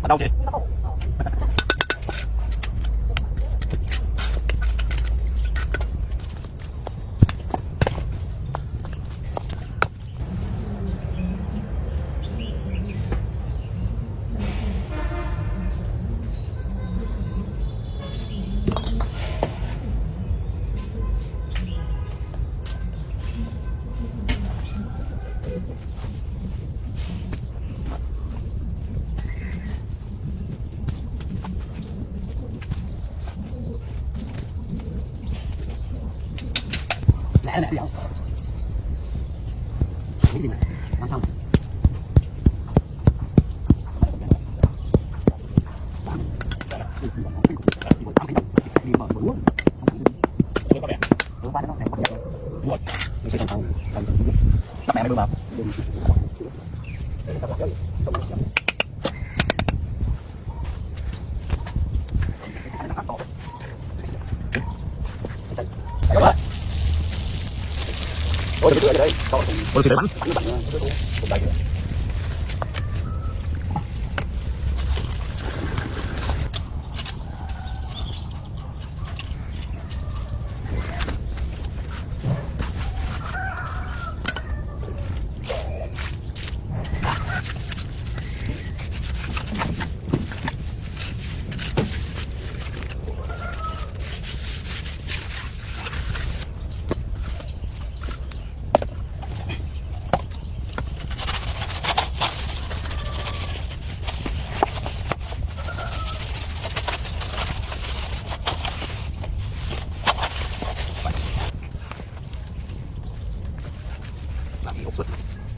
Ở đâu chị? Lẹ lẹ đi không? Cái gì này? Làm xong. Các bạn đưa vào. Ôi đừng có đây. Ôi xin bắn.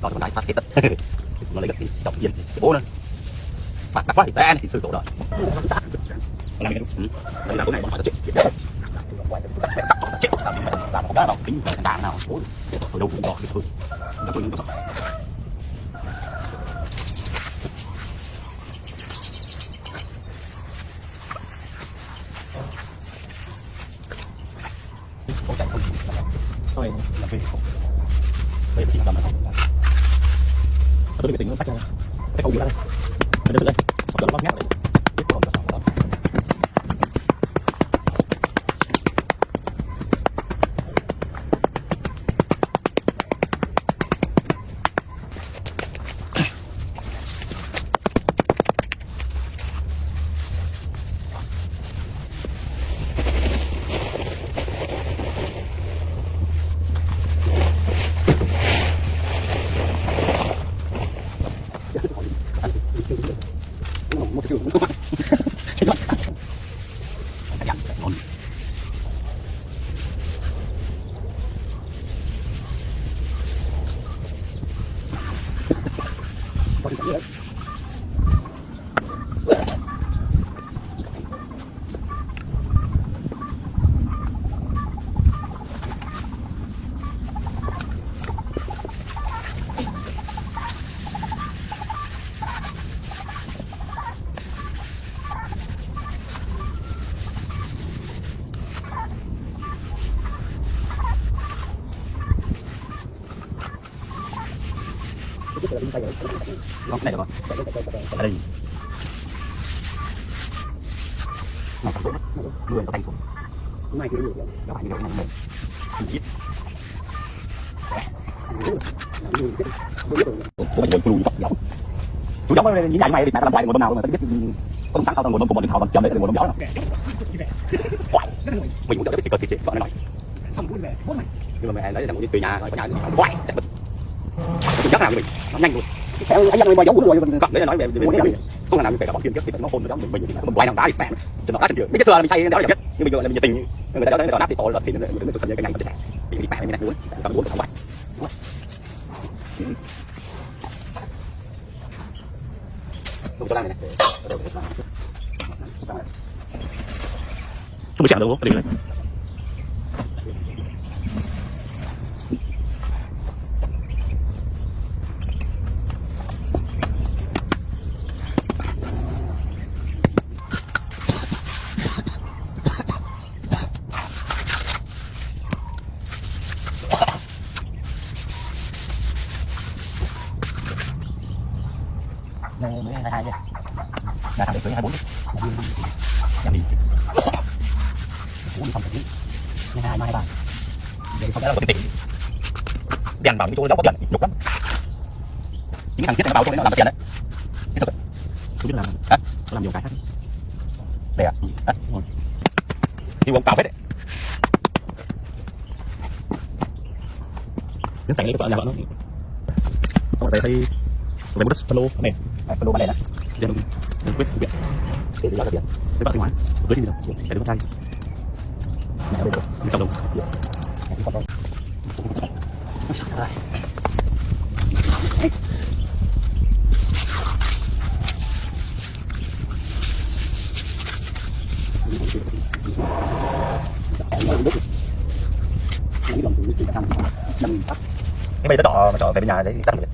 Đó là cái tắt nó lấy cái trọng diện cái bố nữa bạc quá thì té thì sự tổ đời làm đây là cái này bọn nó chết chết làm một cái nào tính cái đạn nào ở đâu cũng có cái thôi là tôi không chạy không thôi là về đây chỉ làm là tôi bị tình nó tách ra cái câu gì đây mình đưa đây hoặc là nó ngắt lại tiếp tục làm đó một cái trường nó này rồi ở đây này sắp người tay xuống này thì được các bạn như vậy này ít của mình luôn giống chú giống như vậy mày thì mẹ làm bài ngồi bên nào mà tao biết có sẵn sau tao ngồi bên của mình thảo bằng chấm đấy ngồi bên đó rồi mình muốn cho biết cái cơ chế bọn nó nói xong vui về bố mày nhưng mà mẹ lấy là một cái tùy nhà rồi nhà quay chắc nào mình nó nhanh luôn anh em bao giống rồi mình cầm đấy nói về không là làm phải là bọn chuyên trước thì nó hôn nó mình thì mình quay nào đá thì mẹ cho nó đá chân chưa biết cái xưa là mình say đó là biết nhưng bây giờ là mình nhiệt tình người ta nói tới đá thì tội là thì nó sân cái ngày mình chết bị mẹ như này luôn cầm muốn không phải không cho làm này không biết đâu cái này này mới 22 nha. Là thằng để cưới 24 đi. Nhắm đi. Uống không được. 22 mai 23. Để không có tiền. Đèn bảo đi tôi đâu có tiền, nhục lắm. Chính thằng Thiết nó bảo tôi nó làm tiền đấy. Tiếp tục. Tôi biết làm. Hả? Tôi làm nhiều cái khác. Đây à? Đấy. Thì uống cào hết đấy. Cái tảnh lấy cái vợ nhà vợ nó. Xong rồi xây về một đất phân lô này. Phân lô bán đèn á. Đèn quyết viện. Để đi ra tiền. Cái vợ sinh hoạt. Với thì được. Để đứa con trai. Mẹ ở đây được. Đi trong đồng. Mẹ đi con đâu. Trời ơi. Cái mày nó đỏ mà trỏ về bên nhà đấy tắt được.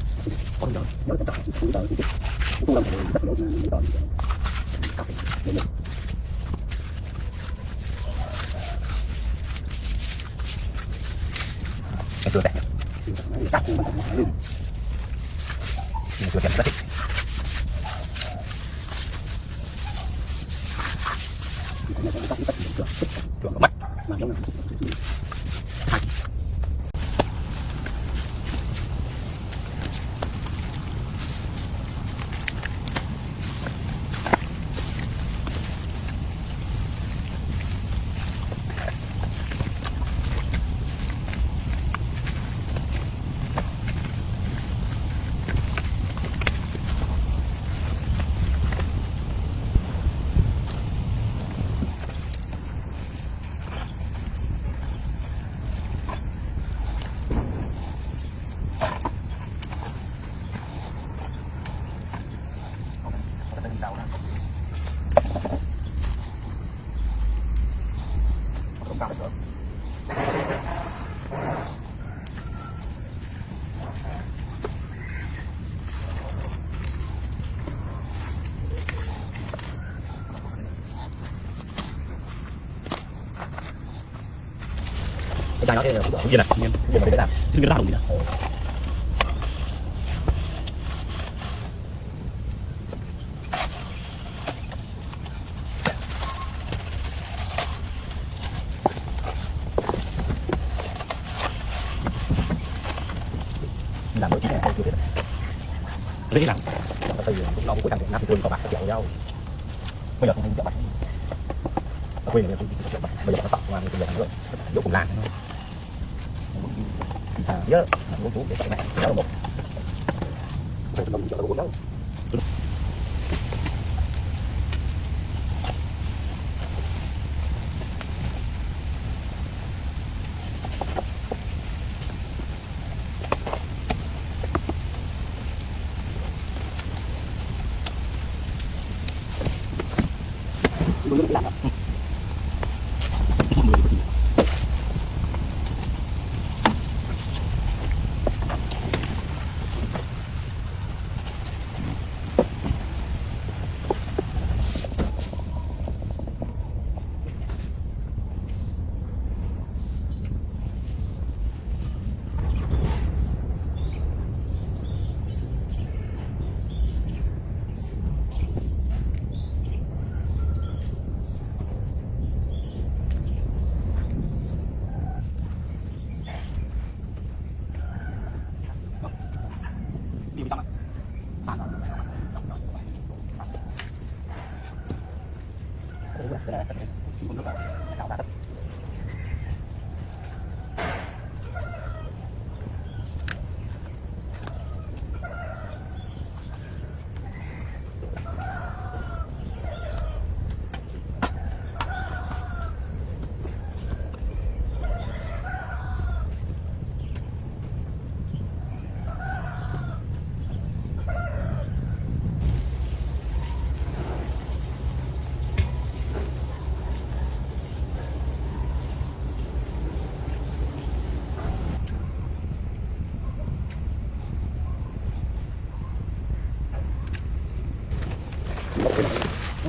Cái xưa tẻ. Cái xưa tẻ rất thích. Chuột mắt. Cái chai nó thế như này, như mà để làm, chứ đừng có ra đồng gì nữa. Làm đôi chín này không chưa dễ làm, nó xây nó cũng đang nắp quên có bạc kiểu nhau. Bây giờ không thấy chợ bạc, nó quên rồi bây giờ nó sọc mà bây giờ nó vô cùng làng sao nhớ muốn chú để chạy này đó là một rồi đồng chợ đâu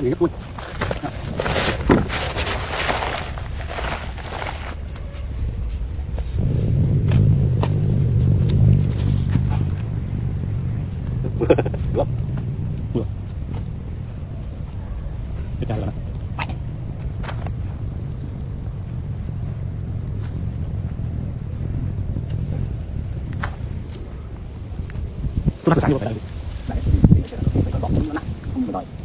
nghỉ luôn. Được. ใจแล้วนะตัวนักศึกษาอยู่ไปได้ไหนไปก็บอกผมนะผมไม่ได้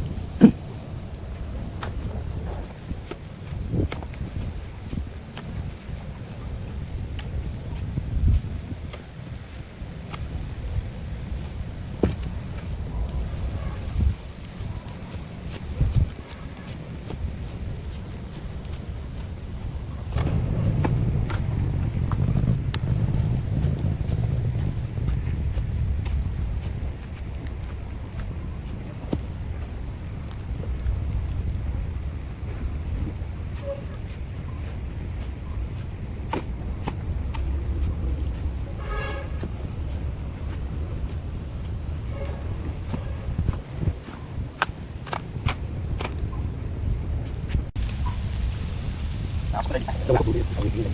đâu có đủ điện, đâu có điện.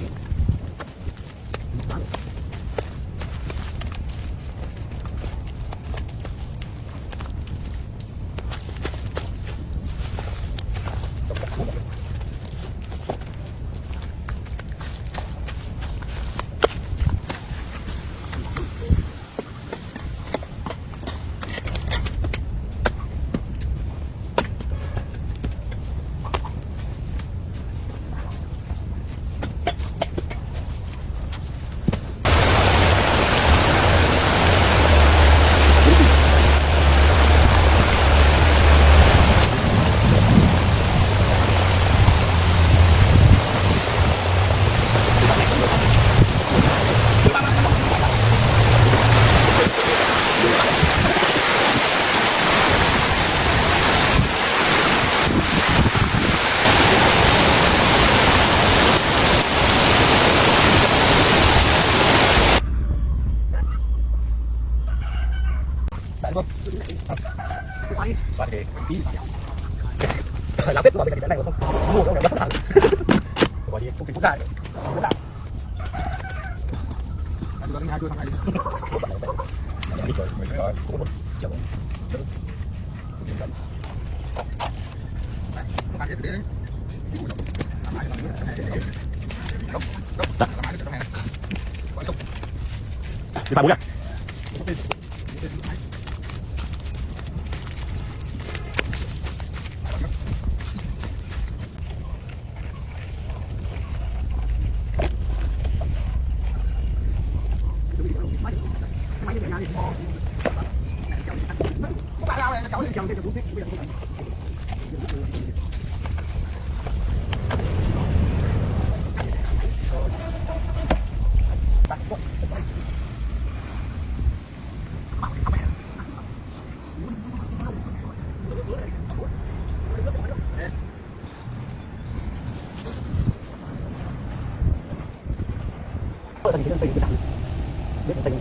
Làm biết mà cái này không mua đâu này bất thẳng bởi vì công ty quốc gia rất là anh nói hai đôi thằng này đi chơi mấy cái cũng một triệu đi ba bữa thành cái xây cái đằng biết xây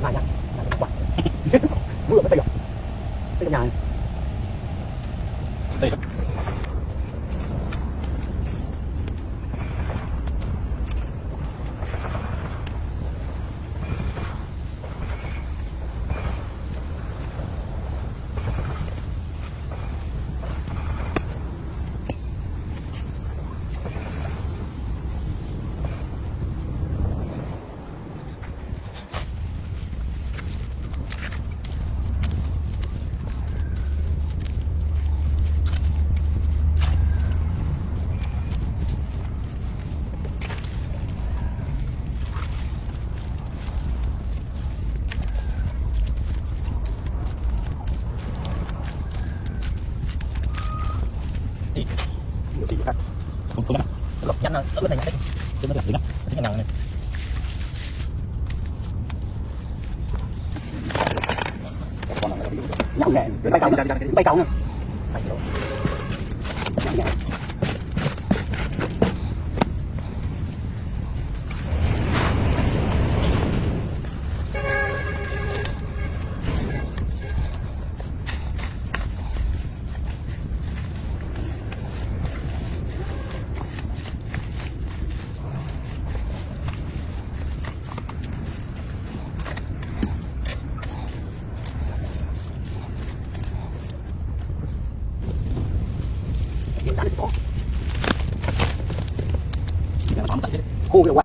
này nhá quả mưa mới xây được xây nhà xây được không lọc nhanh hơn ở này nhảy chứ nó làm gì đó chính là này nhậu nhẹ bay cầu nữa khô cái đầu